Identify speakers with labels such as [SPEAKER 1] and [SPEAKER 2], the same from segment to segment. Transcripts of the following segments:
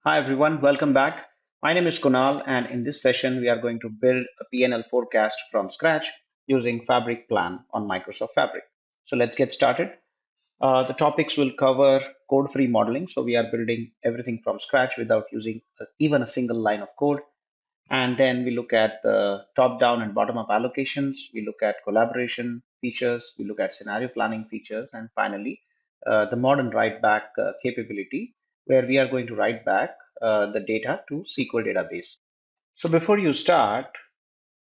[SPEAKER 1] Hi everyone, welcome back. My name is Kunal, and in this session, we are going to build a P&L forecast from scratch using Fabric Plan on Microsoft Fabric. So let's get started. The topics will cover code-free modeling. So we are building everything from scratch without using even a single line of code. And then we look at the top-down and bottom-up allocations. We look at collaboration features. We look at scenario planning features. And finally, the modern write-back capability, where we are going to write back the data to SQL database. So before you start,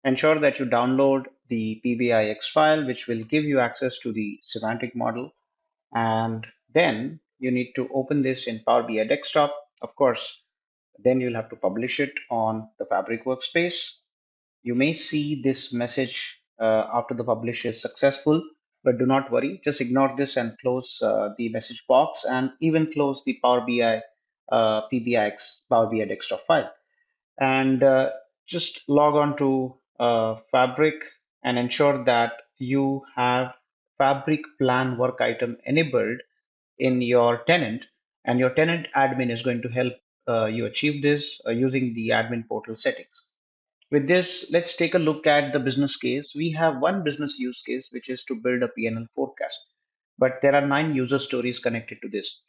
[SPEAKER 1] ensure that you download the PBIX file, which will give you access to the semantic model. And then you need to open this in Power BI Desktop. Of course, then you'll have to publish it on the Fabric workspace. You may see this message after the publish is successful, but do not worry. Just ignore this and close the message box and even close the Power BI PBIX Power BI Desktop file. And just log on to Fabric and ensure that you have Fabric Plan work item enabled in your tenant, and your tenant admin is going to help you achieve this using the admin portal settings. With this, let's take a look at the business case. We have one business use case, which is to build a P&L forecast, but there are 9 user stories connected to this.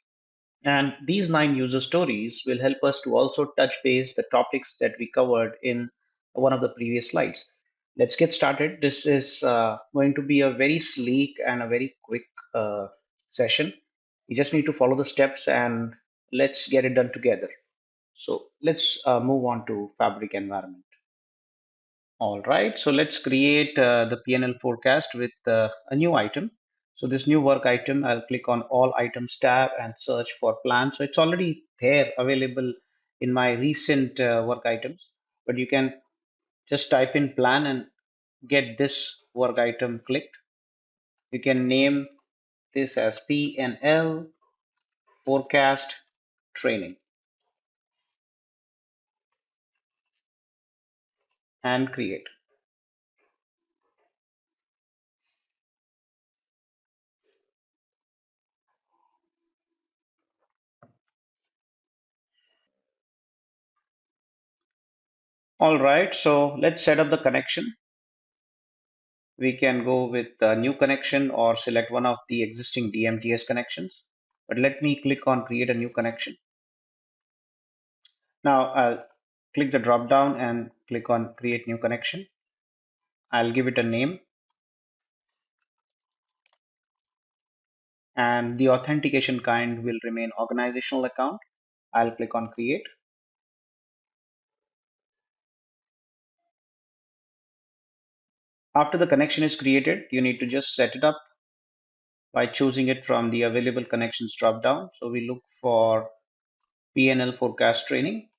[SPEAKER 1] And these 9 user stories will help us to also touch base the topics that we covered in one of the previous slides. Let's get started. This is going to be a very sleek and a very quick session. You just need to follow the steps and let's get it done together. So let's move on to Fabric environment. All right, so let's create the P&L forecast with a new item. So this new work item, I'll click on all items tab and search for plan. So it's already there available in my recent work items, but you can just type in plan and get this work item clicked. You can name this as P&L forecast training and create. All right, so let's set up the connection. We can go with a new connection or select one of the existing DMTS connections. But let me click on create a new connection. Now I'll click the drop down and click on create new connection. I'll give it a name and the authentication kind will remain organizational account. I'll click on create. After the connection is created, you need to just set it up by choosing it from the available connections drop down. So we look for P&L forecast training.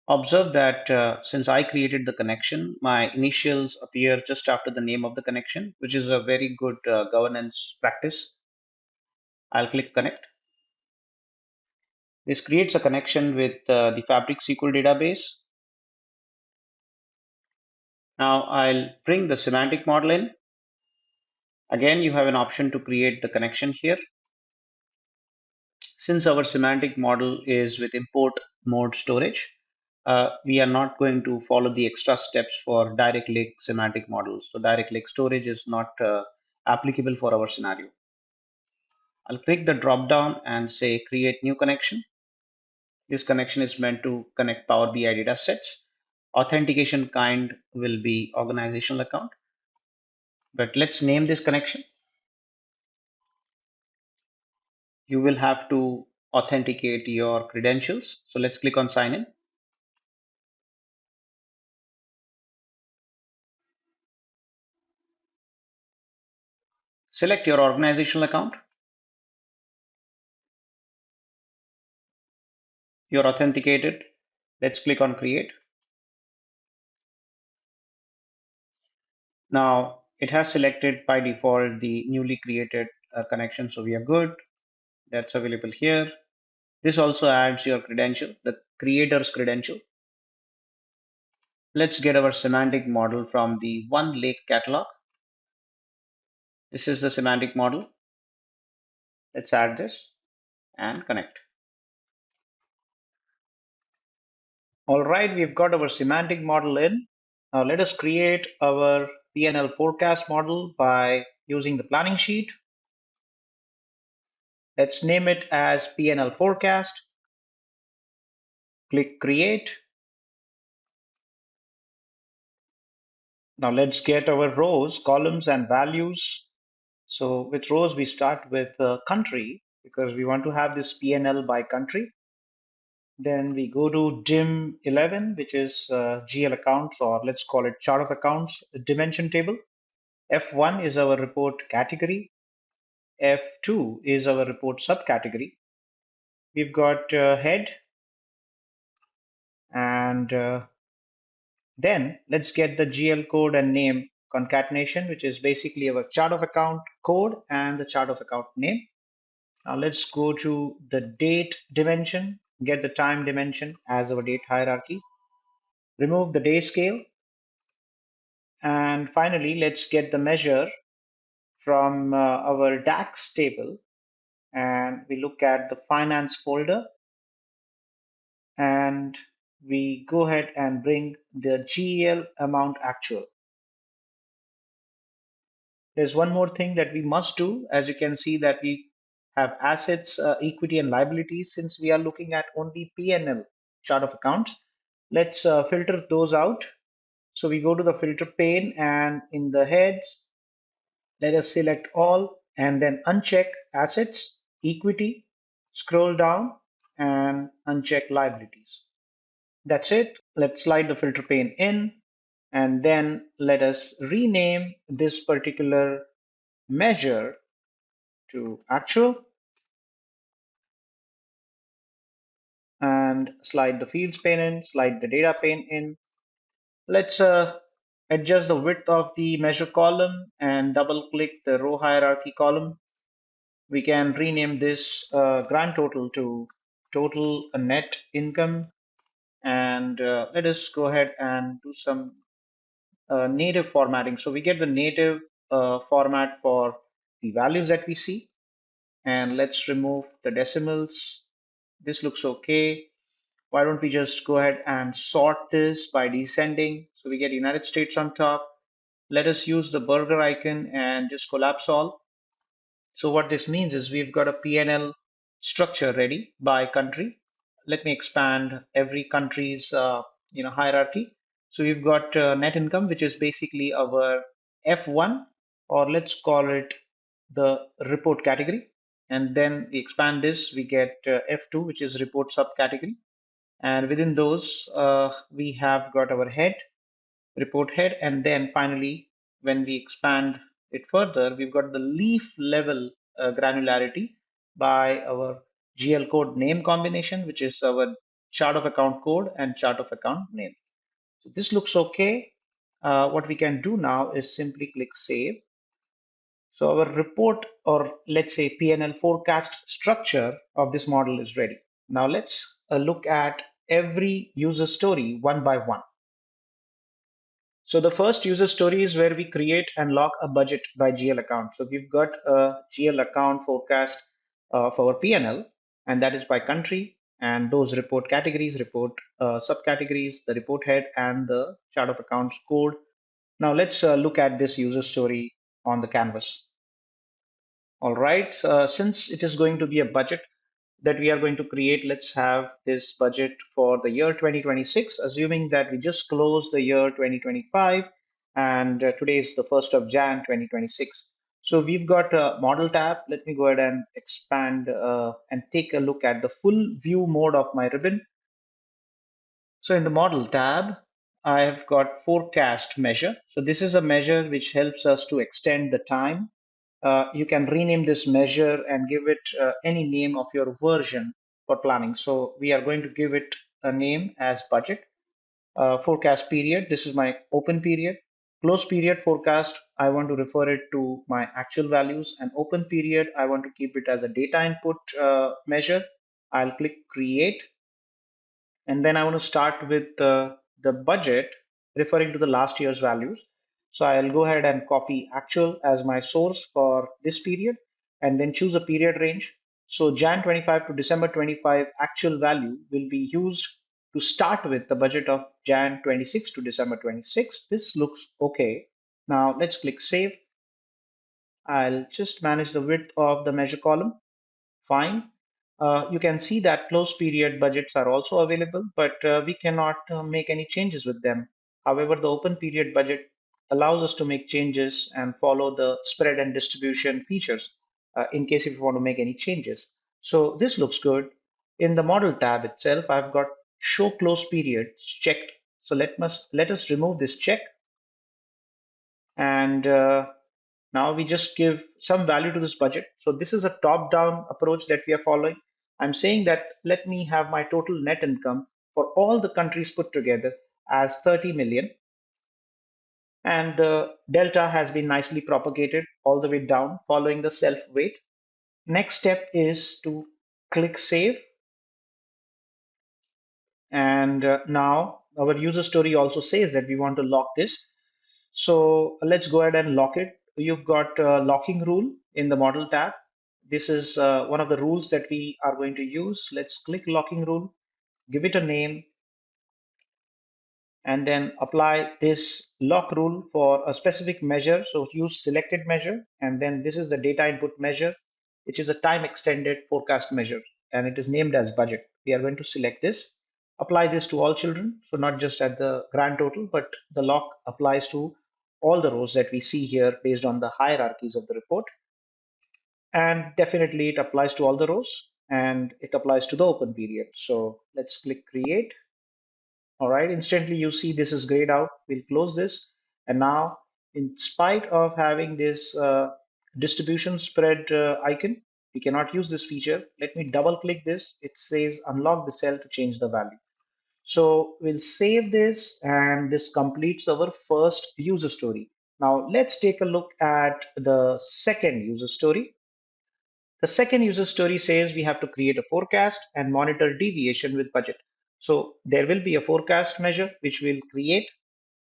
[SPEAKER 1] Observe that since I created the connection, my initials appear just after the name of the connection, which is a very good governance practice. I'll click connect. This creates a connection with the Fabric SQL database. Now I'll bring the semantic model in. Again, you have an option to create the connection here. Since our semantic model is with import mode storage, we are not going to follow the extra steps for direct link semantic models. So direct link storage is not applicable for our scenario. I'll click the drop down and say create new connection. This connection is meant to connect Power BI data sets. Authentication kind will be organizational account. But let's name this connection. You will have to authenticate your credentials. So let's click on sign in. Select your organizational account. You're authenticated. Let's click on create. Now it has selected by default the newly created connection. So we are good. That's available here. This also adds your credential, the creator's credential. Let's get our semantic model from the One Lake catalog. This is the semantic model. Let's add this and connect. All right, we've got our semantic model in. Now let us create our P&L forecast model by using the planning sheet. Let's name it as P&L forecast. Click create. Now let's get our rows, columns, and values. So with rows, we start with country because we want to have this P&L by country. Then we go to dim 11, which is GL accounts, or let's call it chart of accounts dimension table. F1 is our report category. F2 is our report subcategory. We've got head, and then let's get the GL code and name concatenation, which is basically our chart of account code and the chart of account name. Now let's go to the date dimension, get the time dimension as our date hierarchy, remove the day scale, and finally let's get the measure from our DAX table, and we look at the finance folder, and we go ahead and bring the GL amount actual. There's one more thing that we must do. As you can see that we have assets, equity, and liabilities. Since we are looking at only P&L chart of accounts, let's filter those out. So we go to the filter pane, and in the heads, let us select all and then uncheck assets, equity, scroll down and uncheck liabilities. That's it. Let's slide the filter pane in, and then let us rename this particular measure to actual and slide the fields pane in, slide the data pane in. Let's adjust the width of the measure column and double click the row hierarchy column. We can rename this grand total to total net income, and let us go ahead and do some native formatting. So we get the native format for the values that we see, and let's remove the decimals. This looks okay. Why don't we just go ahead and sort this by descending? So we get United States on top. Let us use the burger icon and just collapse all. So what this means is we've got a P&L structure ready by country. Let me expand every country's hierarchy. So we've got net income, which is basically our F1, or let's call it the report category. And then we expand this, we get F2, which is report subcategory. And within those, we have got our head, report head, and then finally, when we expand it further, we've got the leaf level granularity by our GL code name combination, which is our chart of account code and chart of account name. So this looks okay. What we can do now is simply click save. So our report, or let's say P&L forecast structure of this model is ready. Now let's look at every user story one by one. So the first user story is where we create and lock a budget by GL account. So we've got a GL account forecast for our P&L, and that is by country. And those report categories, report subcategories, the report head, and the chart of accounts code. Now let's look at this user story on the canvas. All right, since it is going to be a budget that we are going to create, let's have this budget for the year 2026, assuming that we just closed the year 2025 and today is the 1st of Jan 2026. So we've got a model tab. Let me go ahead and expand and take a look at the full view mode of my ribbon. So in the model tab, I have got forecast measure. So this is a measure which helps us to extend the time. You can rename this measure and give it any name of your version for planning. So we are going to give it a name as budget. Forecast period, this is my open period. Close period forecast, I want to refer it to my actual values. And open period, I want to keep it as a data input measure. I'll click create, and then I want to start with the budget referring to the last year's values. So I'll go ahead and copy actual as my source for this period and then choose a period range. So Jan 25 to December 25 actual value will be used to start with the budget of Jan 26 to December 26. This looks okay. Now let's click save. I'll just manage the width of the measure column. Fine. You can see that close period budgets are also available, but we cannot make any changes with them. However, the open period budget allows us to make changes and follow the spread and distribution features in case if you want to make any changes. So this looks good. In the model tab itself, I've got show close periods checked. So let us remove this check, and now we just give some value to this budget. So this is a top-down approach that we are following. I'm saying that let me have my total net income for all the countries put together as 30 million. And the delta has been nicely propagated all the way down following the self weight. Next step is to click save. And now our user story also says that we want to lock this. So let's go ahead and lock it. You've got a locking rule in the model tab. This is one of the rules that we are going to use. Let's click locking rule, give it a name, and then apply this lock rule for a specific measure. So use selected measure, and then this is the data input measure, which is a time extended forecast measure, and it is named as budget. We are going to select this, apply this to all children. So not just at the grand total, but the lock applies to all the rows that we see here based on the hierarchies of the report. And definitely it applies to all the rows and it applies to the open period. So let's click create. All right, instantly you see this is grayed out. We'll close this. And now, in spite of having this distribution spread icon, we cannot use this feature. Let me double click this. It says unlock the cell to change the value. So we'll save this, and this completes our first user story. Now let's take a look at the second user story. The second user story says we have to create a forecast and monitor deviation with budget. So there will be a forecast measure which we'll create,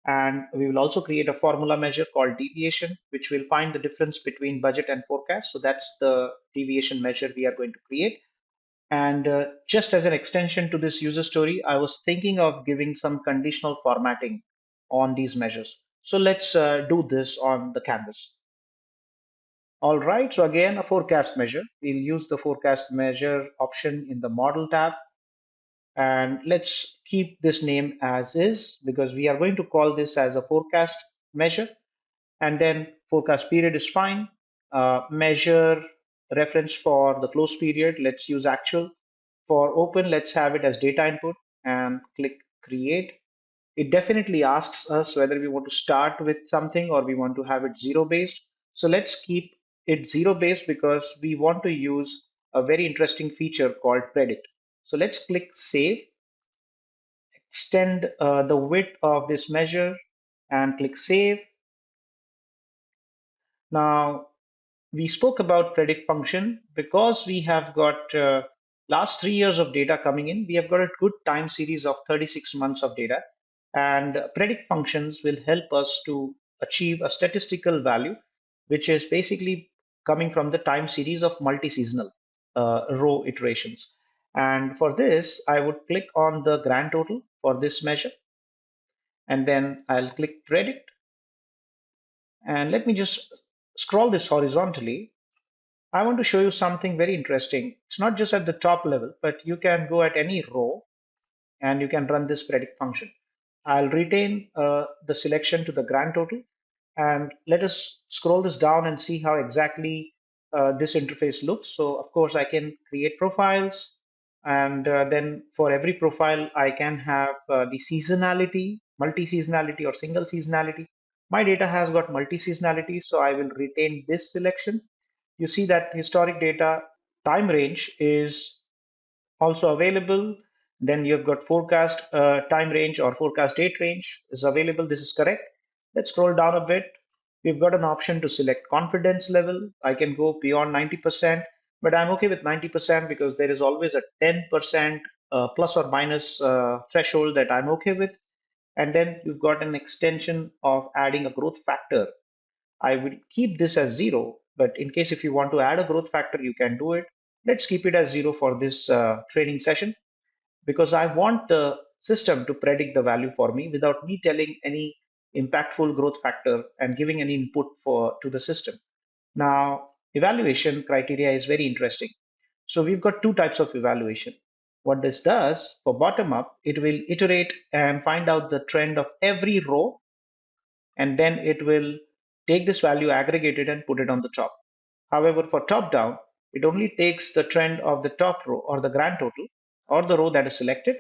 [SPEAKER 1] and we will also create a formula measure called deviation, which will find the difference between budget and forecast. So that's the deviation measure we are going to create. And just as an extension to this user story, I was thinking of giving some conditional formatting on these measures. So let's do this on the canvas. All right, so again, a forecast measure. We'll use the forecast measure option in the model tab. And let's keep this name as is because we are going to call this as a forecast measure. And then forecast period is fine. Measure reference for the close period. Let's use actual. For open, let's have it as data input and click create. It definitely asks us whether we want to start with something or we want to have it zero based. So let's keep it zero based because we want to use a very interesting feature called predict. So let's click save, extend the width of this measure and click save. Now we spoke about predict function because we have got last 3 years of data coming in. We have got a good time series of 36 months of data, and predict functions will help us to achieve a statistical value, which is basically coming from the time series of multi-seasonal row iterations. And for this, I would click on the grand total for this measure, and then I'll click predict. And let me just scroll this horizontally. I want to show you something very interesting. It's not just at the top level, but you can go at any row and you can run this predict function. I'll retain the selection to the grand total, and let us scroll this down and see how exactly this interface looks. So of course I can create profiles, and then for every profile I can have the seasonality, multi-seasonality or single seasonality. My data has got multi-seasonality, so I will retain this selection. You see that historic data time range is also available. Then you've got forecast time range or forecast date range is available. This is correct. Let's scroll down a bit. We've got an option to select confidence level. I can go beyond 90%, but I'm okay with 90% because there is always a 10% plus or minus threshold that I'm okay with. And then you've got an extension of adding a growth factor. I will keep this as zero, but in case if you want to add a growth factor, you can do it. Let's keep it as zero for this training session because I want the system to predict the value for me without me telling any impactful growth factor and giving any input for to the system. Now, evaluation criteria is very interesting. So we've got two types of evaluation. What this does for bottom up, it will iterate and find out the trend of every row, and then it will take this value aggregated and put it on the top. However, for top down, it only takes the trend of the top row or the grand total or the row that is selected,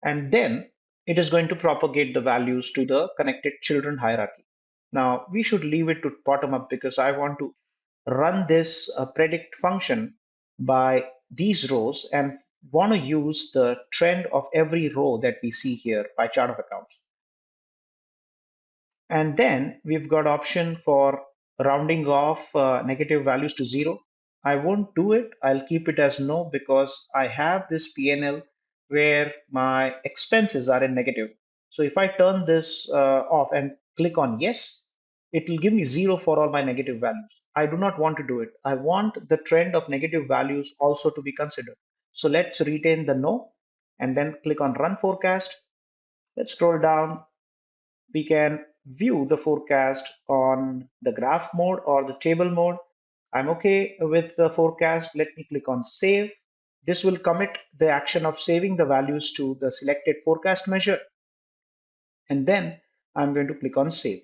[SPEAKER 1] and then it is going to propagate the values to the connected children hierarchy. Now, we should leave it to bottom up because I want to run this predict function by these rows and want to use the trend of every row that we see here by chart of accounts. And then we've got option for rounding off negative values to zero. I won't do it. I'll keep it as no because I have this PNL where my expenses are in negative. So if I turn this off and click on yes, it will give me zero for all my negative values. I do not want to do it. I want the trend of negative values also to be considered. So let's retain the no and then click on run forecast. Let's scroll down. We can view the forecast on the graph mode or the table mode. I'm okay with the forecast. Let me click on save. This will commit the action of saving the values to the selected forecast measure. And then I'm going to click on save.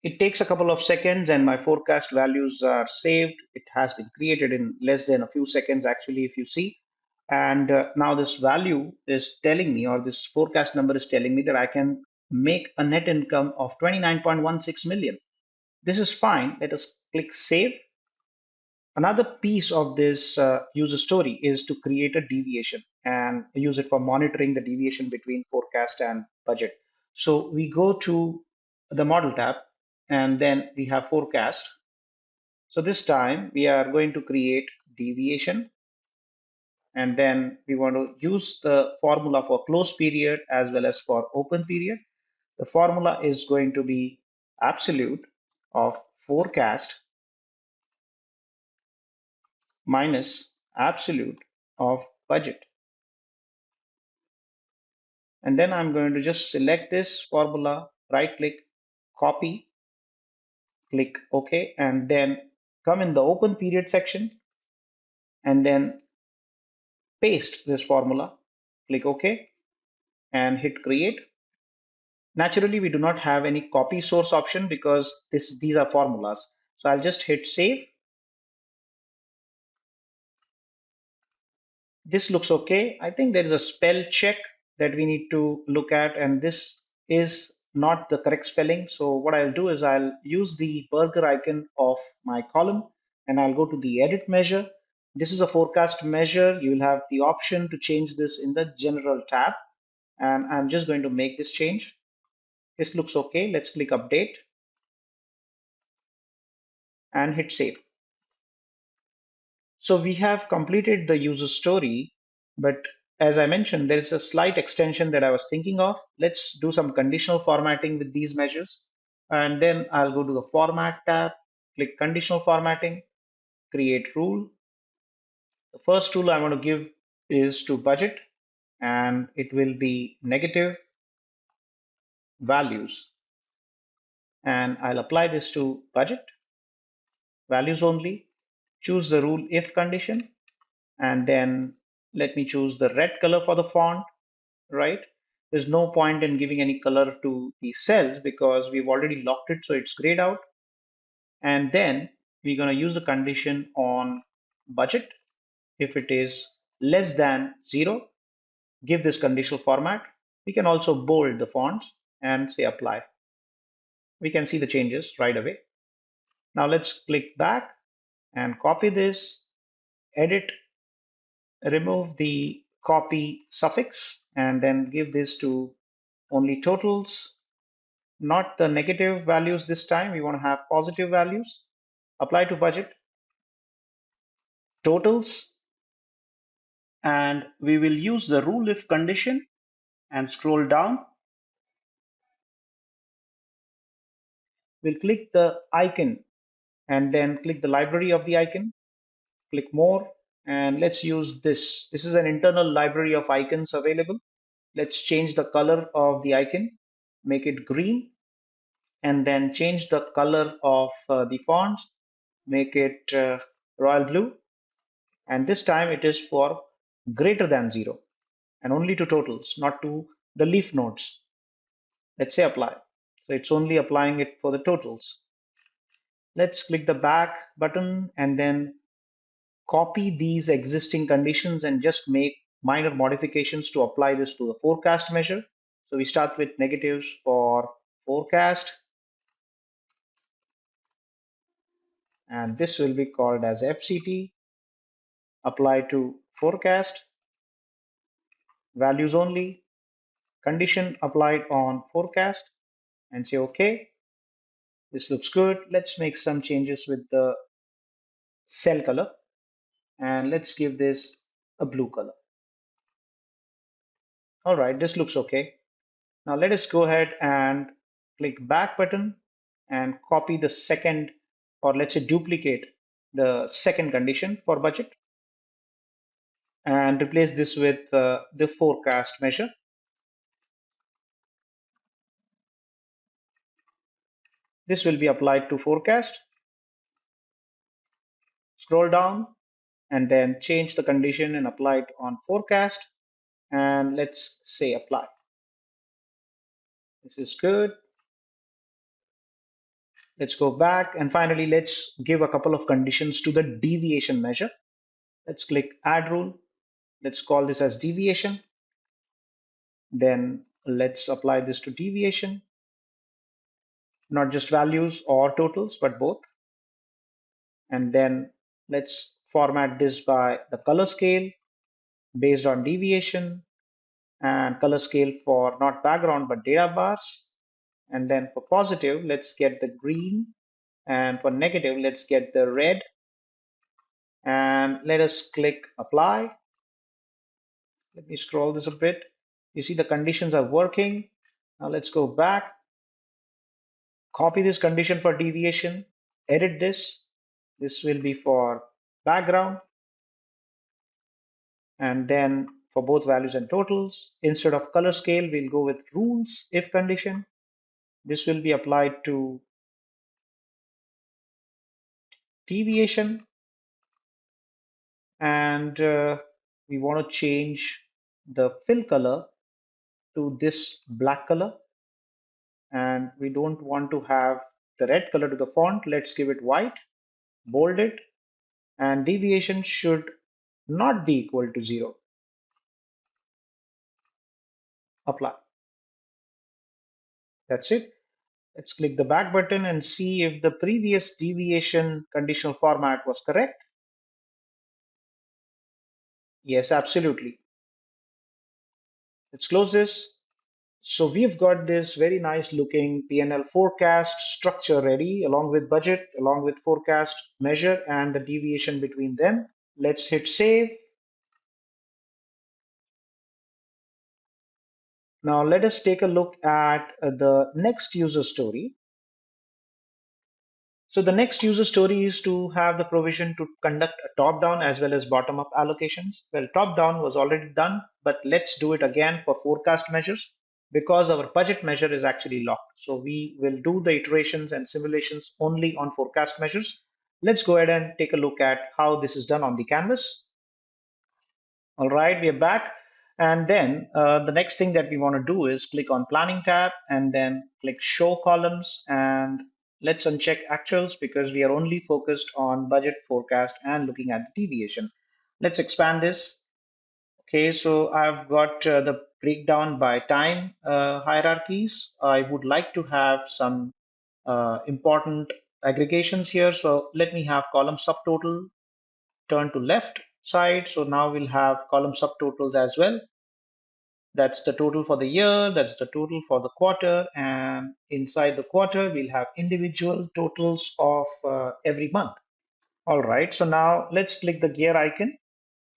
[SPEAKER 1] It takes a couple of seconds and my forecast values are saved. It has been created in less than a few seconds, actually, if you see. And now this value is telling me, or this forecast number is telling me that I can make a net income of 29.16 million. This is fine. Let us click save. Another piece of this user story is to create a deviation and use it for monitoring the deviation between forecast and budget. So we go to the model tab and then we have forecast. So this time we are going to create deviation, and then we want to use the formula for close period as well as for open period. The formula is going to be absolute of forecast minus absolute of budget. And then I'm going to just select this formula, right click, copy, click OK, and then come in the open period section and then paste this formula, click OK, and hit create. Naturally, we do not have any copy source option because these are formulas. So I'll just hit save. This looks okay. I think there is a spell check that we need to look at, and this is not the correct spelling. So what I'll do is I'll use the burger icon of my column and I'll go to the edit measure. This is a forecast measure. You will have the option to change this in the general tab. And I'm just going to make this change. This looks okay. Let's click update and hit save. So we have completed the user story, but as I mentioned, there is a slight extension that I was thinking of. Let's do some conditional formatting with these measures. And then I'll go to the format tab, click conditional formatting, create rule. The first rule I want to give is to budget, and it will be negative values. And I'll apply this to budget, values only, choose the rule if condition, and then let me choose the red color for the font, right? There's no point in giving any color to the cells because we've already locked it, so it's grayed out. And then we're going to use the condition on budget. If it is less than zero, give this conditional format. We can also bold the fonts and say apply. We can see the changes right away. Now let's click back and copy this, edit, remove the copy suffix, and then give this to only totals, not the negative values this time. We want to have positive values. Apply to budget, totals, and we will use the rule if condition and scroll down. We'll click the icon and then click the library of the icon, click more, And let's use this. This is an internal library of icons available. Let's change the color of the icon, make it green, and then change the color of the fonts, make it royal blue. And this time it is for greater than 0 and only to totals, not to the leaf nodes. Let's say apply. So it's only applying it for the totals. Let's click the back button and then copy these existing conditions and just make minor modifications to apply this to the forecast measure. So we start with negatives for forecast, and this will be called as FCT, apply to forecast, values only, condition applied on forecast, and say OK. This looks good. Let's make some changes with the cell color, and let's give this a blue color. All right, this looks okay. Now let us go ahead and click back button and copy the second, or let's say duplicate the second condition for budget and replace this with the forecast measure. This will be applied to forecast. Scroll down and then change the condition and apply it on forecast. And let's say apply. This is good. Let's go back and finally let's give a couple of conditions to the deviation measure. Let's click add rule. Let's call this as deviation. Then let's apply this to deviation, not just values or totals, but both. And then let's format this by the color scale based on deviation and color scale for not background, but data bars. And then for positive, let's get the green. And for negative, let's get the red. And let us click apply. Let me scroll this a bit. You see the conditions are working. Now let's go back, copy this condition for deviation, edit this. This will be for background. And then for both values and totals, instead of color scale, we'll go with rules if condition. This will be applied to deviation. And we want to change the fill color to this black color. And we don't want to have the red color to the font. Let's give it white, bold it, and deviation should not be equal to 0. Apply. That's it. Let's click the back button and see if the previous deviation conditional format was correct. Yes, absolutely. Let's close this. So we've got this very nice looking P&L forecast structure ready, along with budget, along with forecast measure and the deviation between them. Let's hit save. Now let us take a look at the next user story. So the next user story is to have the provision to conduct a top-down as well as bottom-up allocations. Well, top-down was already done, but let's do it again for forecast measures because our budget measure is actually locked. So we will do the iterations and simulations only on forecast measures. Let's go ahead and take a look at how this is done on the canvas. All right, we are back. And then the next thing that we want to do is click on planning tab and then click show columns, and let's uncheck actuals because we are only focused on budget forecast and looking at the deviation. Let's expand this. Okay, so I've got the breakdown by time hierarchies. I would like to have some important aggregations here. So let me have column subtotal turn to left side. So now we'll have column subtotals as well. That's the total for the year, that's the total for the quarter, and inside the quarter, we'll have individual totals of every month. All right, so now let's click the gear icon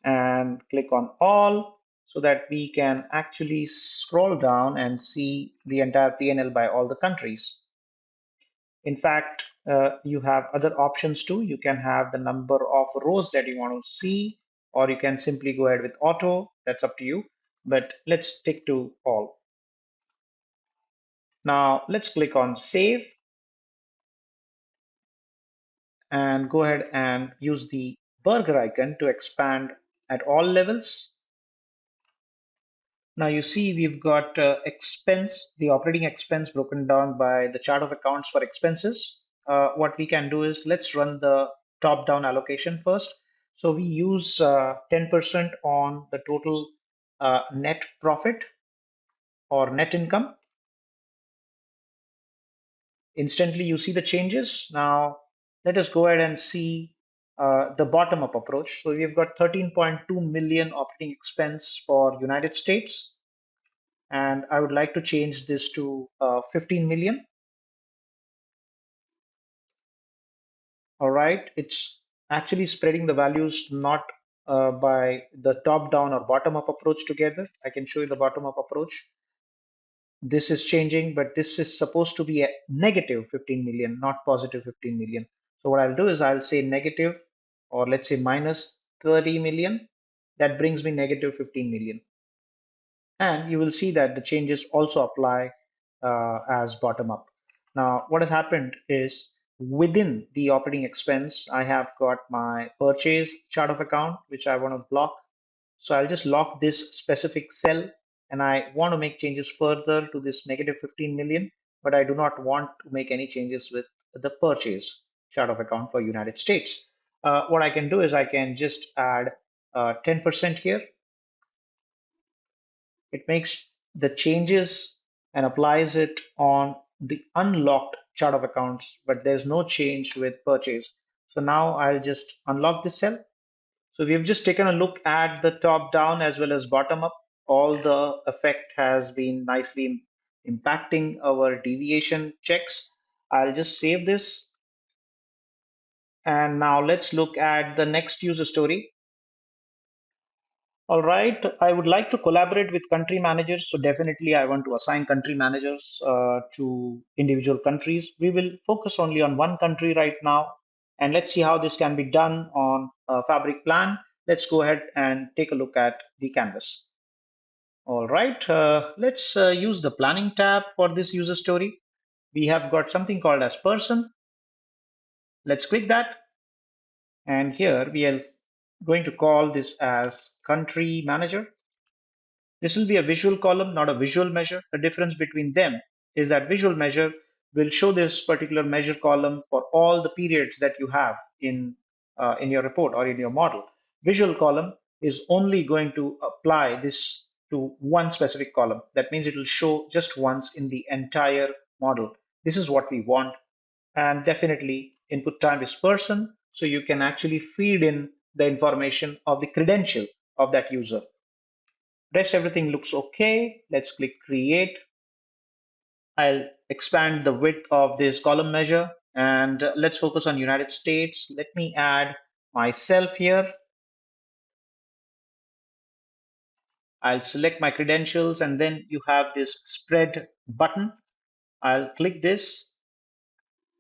[SPEAKER 1] and click on all so that we can actually scroll down and see the entire P&L by all the countries. In fact, you have other options too. You can have the number of rows that you want to see. or you can simply go ahead with auto. That's up to you, but let's stick to all. Now let's click on save and go ahead and use the burger icon to expand at all levels. Now you see we've got expense, the operating expense broken down by the chart of accounts for expenses. What we can do is let's run the top-down allocation first. So we use 10% on the total net profit or net income. Instantly you see the changes. Now let us go ahead and see the bottom-up approach. So we've got 13.2 million operating expense for United States, and I would like to change this to 15 million. All right, it's actually spreading the values not by the top down or bottom up approach together. I can show you the bottom up approach. This is changing, but this is supposed to be a negative 15 million, not positive 15 million. So what I'll do is I'll say negative, or let's say minus 30 million. That brings me negative 15 million. And you will see that the changes also apply as bottom up. Now, what has happened is within the operating expense, I have got my purchase chart of account, which I want to block. So I'll just lock this specific cell, and I want to make changes further to this negative 15 million, but I do not want to make any changes with the purchase chart of account for United States. What I can do is I can just add 10% here. It makes the changes and applies it on the unlocked chart of accounts, but there's no change with purchase. So now I'll just unlock this cell. So we've just taken a look at the top down as well as bottom up. All the effect has been nicely impacting our deviation checks. I'll just save this. And now let's look at the next user story. All right, I would like to collaborate with country managers. So definitely I want to assign country managers to individual countries. We will focus only on one country right now. And let's see how this can be done on Fabric Plan. Let's go ahead and take a look at the canvas. All right, let's use the planning tab for this user story. We have got something called as person. Let's click that. And here we are going to call this as country manager. This will be a visual column, not a visual measure. The difference between them is that visual measure will show this particular measure column for all the periods that you have in your report or in your model. Visual column is only going to apply this to one specific column. That means it will show just once in the entire model. This is what we want. And definitely input type is person. So you can actually feed in the information of the credential of that user. Rest everything looks okay. Let's click create. I'll expand the width of this column measure, and let's focus on United States. Let me add myself here. I'll select my credentials, and then you have this spread button. I'll click this,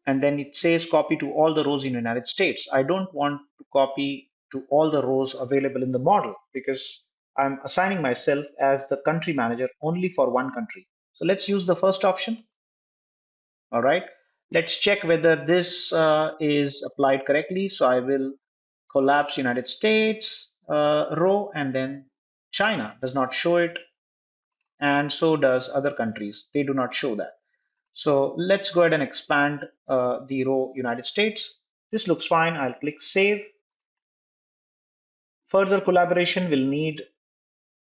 [SPEAKER 1] and then it says copy to all the rows in United States. I don't want to copy to all the rows available in the model because I'm assigning myself as the country manager only for one country. So let's use the first option. All right, let's check whether this is applied correctly. So I will collapse United States row, and then China does not show it, and so does other countries. They do not show that. So let's go ahead and expand the row United States. This looks fine. I'll click save. Further collaboration will need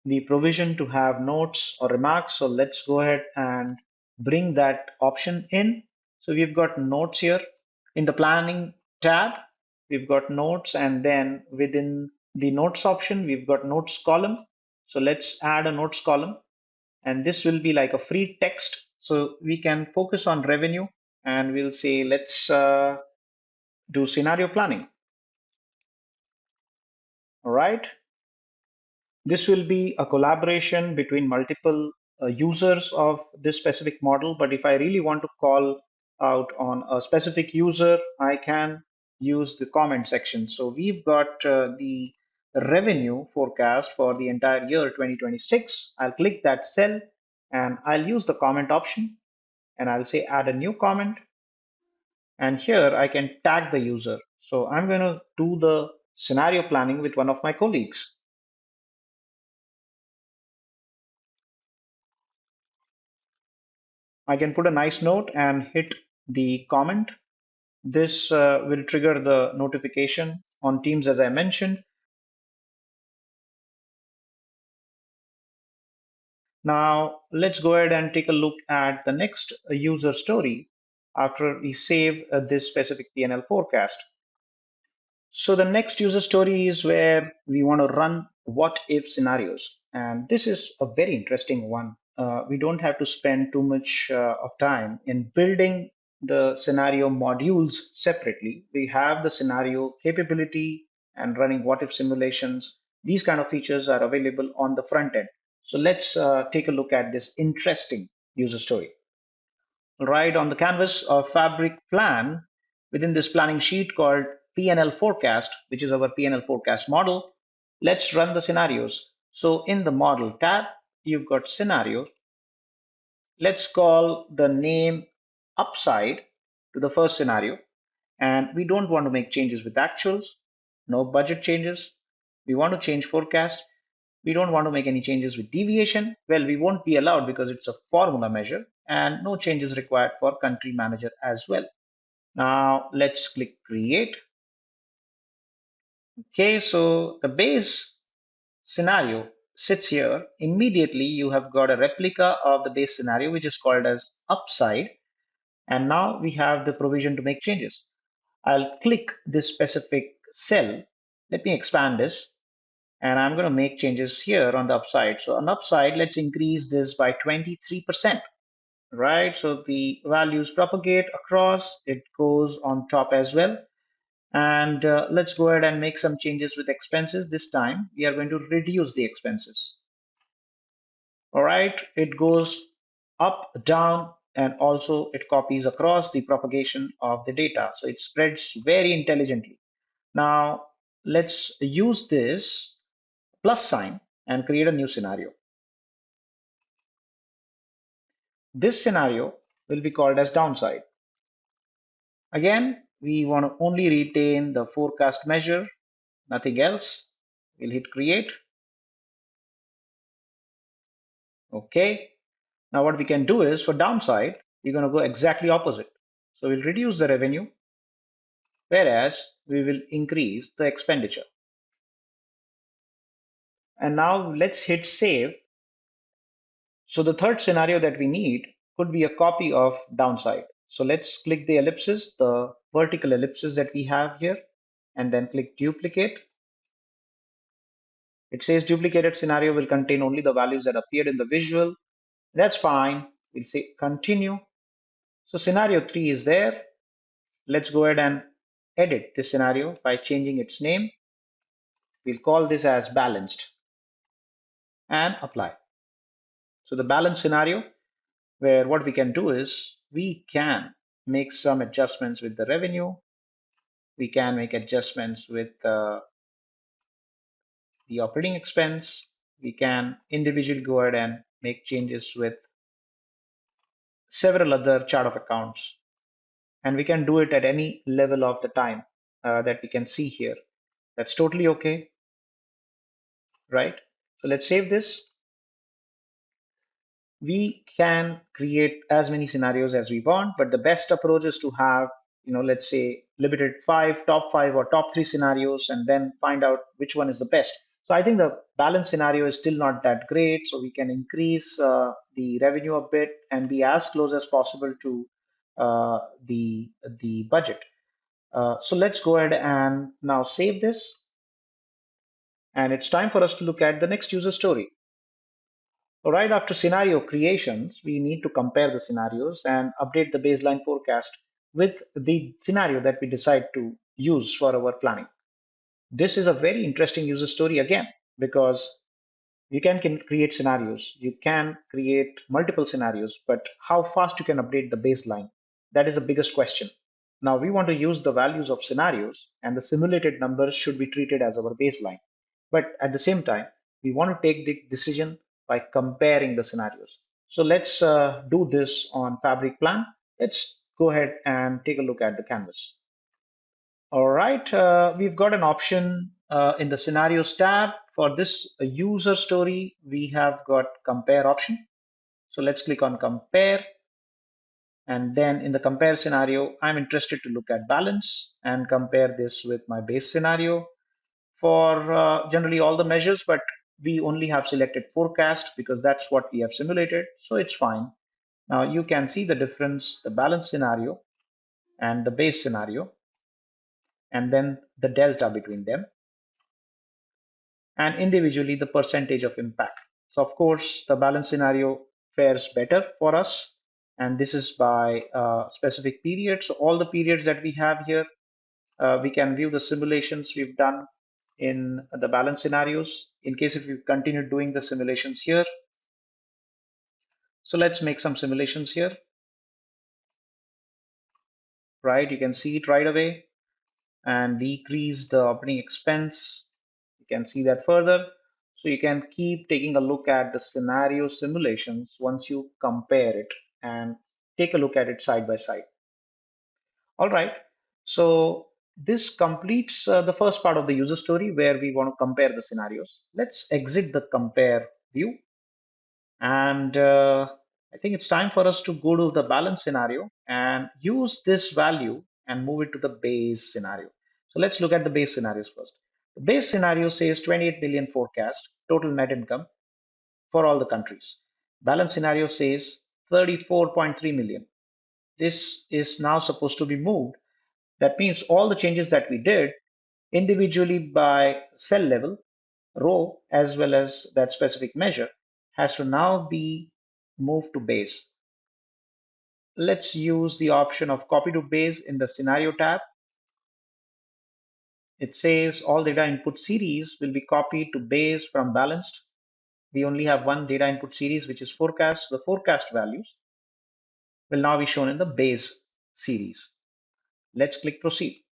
[SPEAKER 1] the provision to have notes or remarks. So let's go ahead and bring that option in. So we've got notes here in the planning tab. We've got notes, and then within the notes option, we've got notes column. So let's add a notes column, and this will be like a free text. So we can focus on revenue, and we'll say, let's do scenario planning. All right. This will be a collaboration between multiple users of this specific model. But if I really want to call out on a specific user, I can use the comment section. So we've got the revenue forecast for the entire year 2026. I'll click that cell and I'll use the comment option and I'll say add a new comment. And here I can tag the user. So I'm going to do the scenario planning with one of my colleagues. I can put a nice note and hit the comment. This will trigger the notification on Teams as I mentioned. Now let's go ahead and take a look at the next user story after we save this specific P&L forecast. So the next user story is where we want to run what if scenarios. And this is a very interesting one. We don't have to spend too much of time in building the scenario modules separately. We have the scenario capability and running what if simulations. These kind of features are available on the front end. So let's take a look at this interesting user story. Right on the canvas of Fabric Plan, within this planning sheet called P&L Forecast, which is our P&L forecast model, let's run the scenarios. So in the model tab, you've got scenario. Let's call the name upside to the first scenario. And we don't want to make changes with actuals, no budget changes. We want to change forecast. We don't want to make any changes with deviation. Well, we won't be allowed because it's a formula measure, and no changes required for country manager as well. Now let's click create. Okay, so the base scenario sits here. Immediately you have got a replica of the base scenario, which is called as upside. And now we have the provision to make changes. I'll click this specific cell. Let me expand this. And I'm going to make changes here on the upside. So on upside, let's increase this by 23%, right? So the values propagate across, it goes on top as well. And let's go ahead and make some changes with expenses. This time we are going to reduce the expenses. All right, it goes up, down, and also it copies across the propagation of the data. So it spreads very intelligently. Now let's use this plus sign and create a new scenario. This scenario will be called as downside. Again, we want to only retain the forecast measure, nothing else. We'll hit create. Okay. Now what we can do is for downside, we're going to go exactly opposite. So we'll reduce the revenue, whereas we will increase the expenditure. And now let's hit save. So the third scenario that we need could be a copy of downside. So let's click the ellipses, the vertical ellipses that we have here, and then click duplicate. It says duplicated scenario will contain only the values that appeared in the visual. That's fine. We'll say continue. So scenario 3 is there. Let's go ahead and edit this scenario by changing its name. We'll call this as balanced and apply. So the balanced scenario, where what we can do is we can make some adjustments with the revenue. We can make adjustments with the operating expense. We can individually go ahead and make changes with several other chart of accounts. And we can do it at any level of the time that we can see here. That's totally okay, right? So let's save this. We can create as many scenarios as we want, but the best approach is to have, let's say limited top five or top three scenarios, and then find out which one is the best. So I think the balance scenario is still not that great. So we can increase the revenue a bit and be as close as possible to the budget. So let's go ahead and now save this. And it's time for us to look at the next user story. So right after scenario creations, we need to compare the scenarios and update the baseline forecast with the scenario that we decide to use for our planning. This is a very interesting user story again, because you can create scenarios, you can create multiple scenarios, but how fast you can update the baseline, that is the biggest question. Now we want to use the values of scenarios, and the simulated numbers should be treated as our baseline. But at the same time, we want to take the decision by comparing the scenarios. So let's do this on Fabric Plan. Let's go ahead and take a look at the canvas. All right, we've got an option in the scenarios tab. For this user story, we have got compare option. So let's click on compare. And then in the compare scenario, I'm interested to look at balance and compare this with my base scenario for generally all the measures, but we only have selected forecast because that's what we have simulated. So it's fine. Now you can see the difference, the balance scenario and the base scenario, and then the delta between them, and individually the percentage of impact. So of course, the balance scenario fares better for us. And this is by specific periods. So all the periods that we have here, we can view the simulations we've done in the balance scenarios in case if you continue doing the simulations here. So let's make some simulations here, right? You can see it right away and decrease the operating expense. You can see that further. So you can keep taking a look at the scenario simulations once you compare it and take a look at it side by side. All right. So this completes the first part of the user story where we want to compare the scenarios. Let's exit the compare view. And I think it's time for us to go to the balance scenario and use this value and move it to the base scenario. So let's look at the base scenarios first. The base scenario says 28 billion forecast total net income for all the countries. Balance scenario says 34.3 million. This is now supposed to be moved. That means all the changes that we did individually by cell level, row, as well as that specific measure has to now be moved to base. Let's use the option of copy to base in the scenario tab. It says all data input series will be copied to base from balanced. We only have one data input series, which is forecast. The forecast values will now be shown in the base series. Let's click proceed.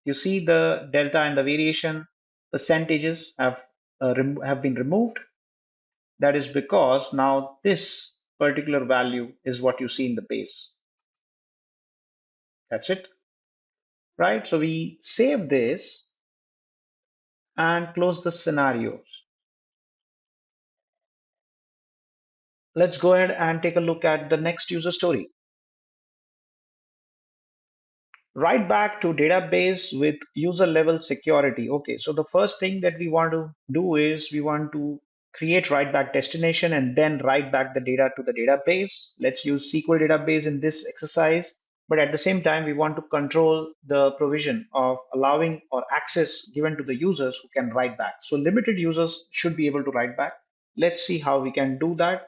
[SPEAKER 1] You see the delta and the variation percentages have been removed. That is because now this particular value is what you see in the base. That's it, right? So we save this and close the scenarios. Let's go ahead and take a look at the next user story. Write back to database with user level security. Okay, so the first thing that we want to do is we want to create write back destination and then write back the data to the database. Let's use SQL database in this exercise. But at the same time, we want to control the provision of allowing or access given to the users who can write back. So limited users should be able to write back. Let's see how we can do that.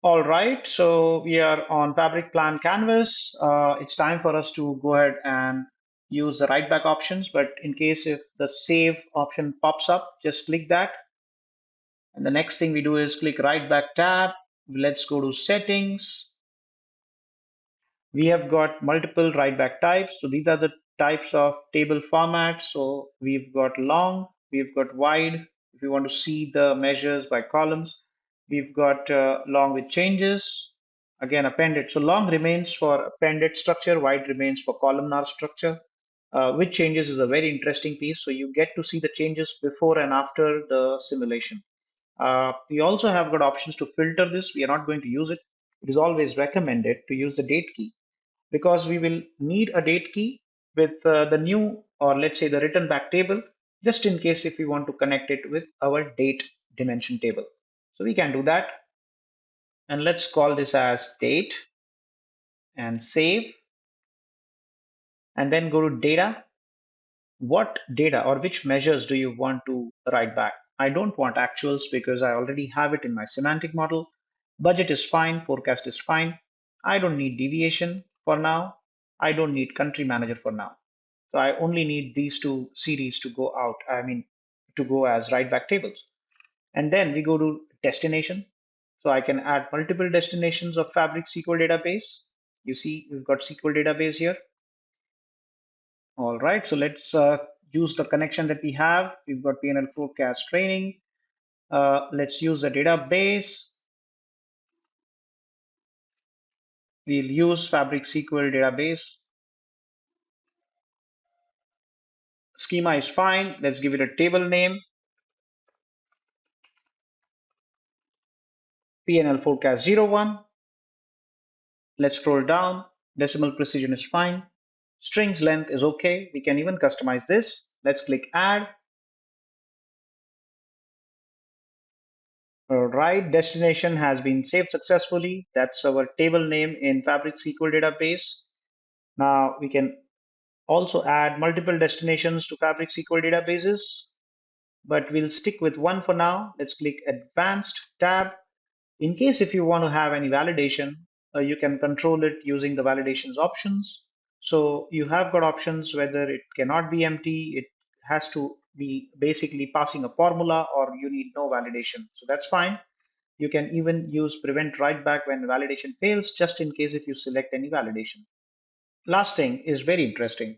[SPEAKER 1] All right, so we are on Fabric Plan Canvas. It's time for us to go ahead and use the write back options. But in case if the save option pops up, just click that. And the next thing we do is click write back tab. Let's go to settings. We have got multiple write back types. So these are the types of table formats. So we've got long, we've got wide. If you want to see the measures by columns, we've got long with changes. Again, appended. So long remains for appended structure, wide remains for columnar structure. With changes is a very interesting piece. So you get to see the changes before and after the simulation. We also have got options to filter this. We are not going to use it. It is always recommended to use the date key because we will need a date key with the new, or let's say the written back table, just in case if we want to connect it with our date dimension table. So we can do that. And let's call this as date and save, and then go to data. What data or which measures do you want to write back? I don't want actuals because I already have it in my semantic model. Budget is fine, forecast is fine. I don't need deviation for now. I don't need country manager for now. So I only need these two series to go out, to go as write back tables. And then we go to destination. So I can add multiple destinations of Fabric SQL database. You see, we've got SQL database here. All right, so let's use the connection that we have. We've got P&L forecast training. Let's use the database. We'll use Fabric SQL database. Schema is fine. Let's give it a table name. P&L forecast 01. Let's scroll down. Decimal precision is fine. Strings length is okay. We can even customize this. Let's click add. All right, destination has been saved successfully. That's our table name in Fabric SQL database. Now we can also add multiple destinations to Fabric SQL databases, but we'll stick with one for now. Let's click Advanced tab. In case if you want to have any validation, you can control it using the validations options. So you have got options whether it cannot be empty, it has to be basically passing a formula, or you need no validation. So that's fine. You can even use prevent write back when validation fails, just in case if you select any validation. Last thing is very interesting.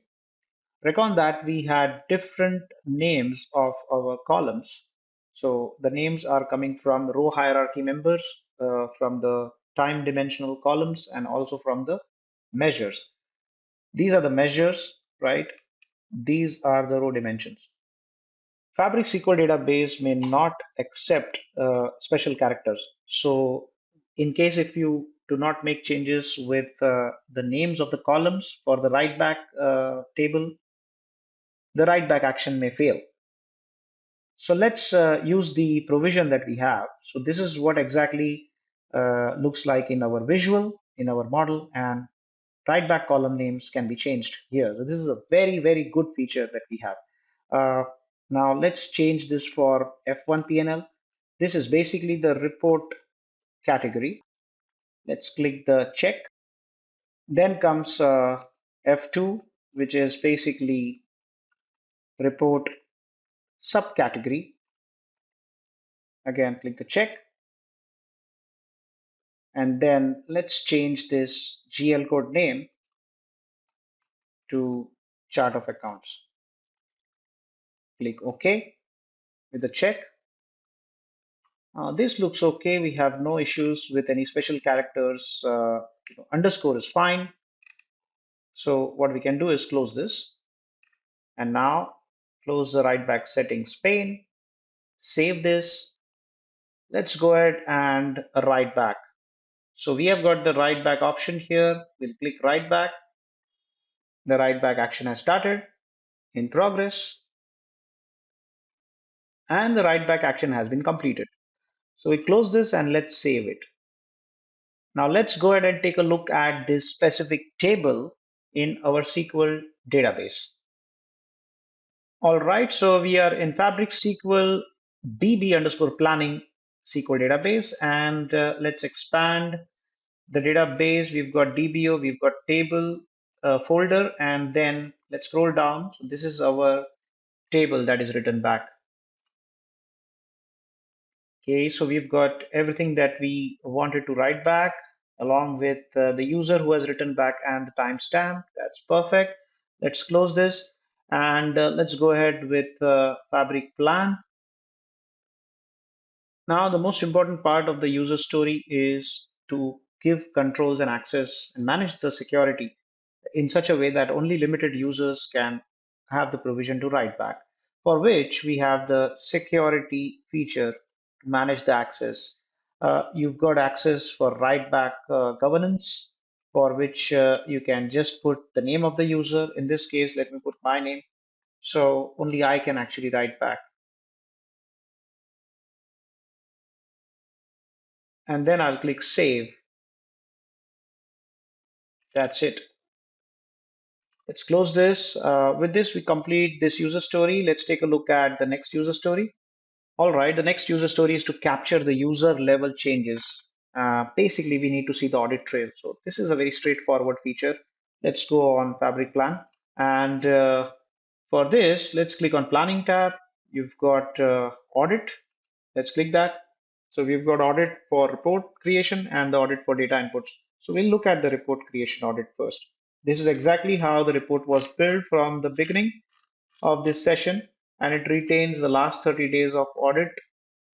[SPEAKER 1] Reckon that we had different names of our columns. So the names are coming from row hierarchy members, from the time dimensional columns, and also from the measures. These are the measures, right? These are the row dimensions. Fabric SQL database may not accept special characters. So in case if you do not make changes with the names of the columns for the write back table, the write back action may fail. So let's use the provision that we have. So this is what exactly looks like in our visual, in our model, and write back column names can be changed here. So this is a very, very good feature that we have. Now let's change this for F1 PNL. This is basically the report category. Let's click the check. Then comes F2, which is basically report subcategory. Again, click the check. And then let's change this GL code name to chart of accounts. Click OK with the check. This looks okay. We have no issues with any special characters. Underscore is fine. So what we can do is close this. And now close the write back settings pane. Save this. Let's go ahead and write back. So we have got the write back option here. We'll click write back. The write back action has started, in progress, and the write back action has been completed. So we close this and let's save it. Now let's go ahead and take a look at this specific table in our SQL database. All right, so we are in Fabric SQL DB underscore planning SQL database, and let's expand the database. We've got DBO, we've got table folder, and then let's scroll down. So this is our table that is written back. Okay, so we've got everything that we wanted to write back along with the user who has written back and the timestamp. That's perfect. Let's close this and let's go ahead with Fabric Plan. Now, the most important part of the user story is to give controls and access and manage the security in such a way that only limited users can have the provision to write back, for which we have the security feature to manage the access. You've got access for write back governance, for which you can just put the name of the user. In this case, let me put my name. So only I can actually write back. And then I'll click save. That's it. Let's close this. With this, we complete this user story. Let's take a look at the next user story. All right, the next user story is to capture the user level changes. Basically, we need to see the audit trail. So this is a very straightforward feature. Let's go on Fabric Plan. And for this, let's click on Planning tab. You've got audit. Let's click that. So we've got audit for report creation and the audit for data inputs. So we'll look at the report creation audit first. This is exactly how the report was built from the beginning. of this session, and it retains the last 30 days of audit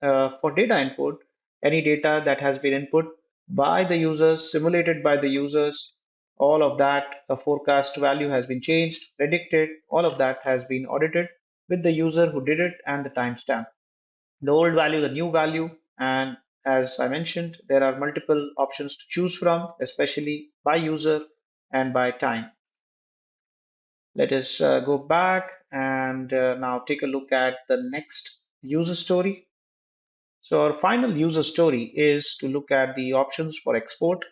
[SPEAKER 1] for data input, any data that has been input by the users, simulated by the users, all of that, the forecast value has been changed, predicted, all of that has been audited with the user who did it and the timestamp. The old value, the new value, and as I mentioned, there are multiple options to choose from, especially by user and by time. Let us go back and now take a look at the next user story. So our final user story is to look at the options for export,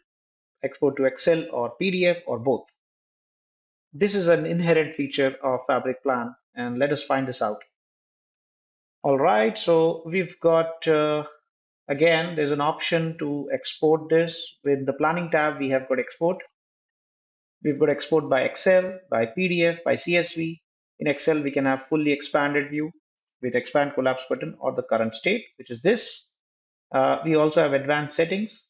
[SPEAKER 1] export to Excel or PDF or both. This is an inherent feature of Fabric Plan, and let us find this out. All right, so we've got, again, there's an option to export this. With the planning tab, we have got export. We've got export by Excel, by PDF, by CSV. In Excel, we can have fully expanded view with expand collapse button or the current state, which is this. We also have advanced settings,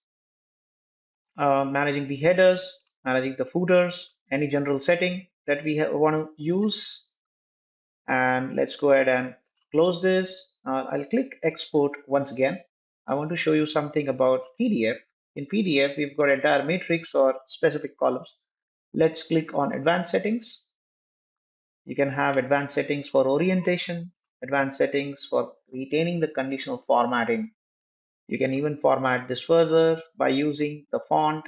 [SPEAKER 1] managing the headers, managing the footers, any general setting that we want to use. And let's go ahead and close this. I'll click export once again. I want to show you something about PDF. In PDF, we've got entire matrix or specific columns. Let's click on advanced settings. You can have advanced settings for orientation, advanced settings for retaining the conditional formatting. You can even format this further by using the font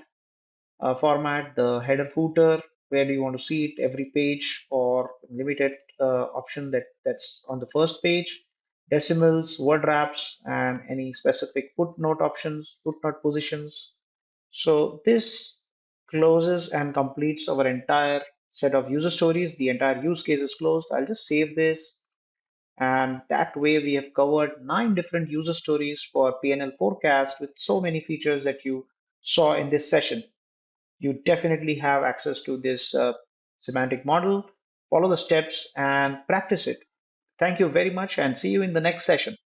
[SPEAKER 1] format, the header footer, where do you want to see it, every page or limited option that's on the first page, decimals, word wraps, and any specific footnote options, footnote positions. So this closes and completes our entire set of user stories. The entire use case is closed. I'll just save this. And that way we have covered 9 different user stories for PNL forecast with so many features that you saw in this session. You definitely have access to this semantic model. Follow the steps and practice it. Thank you very much and see you in the next session.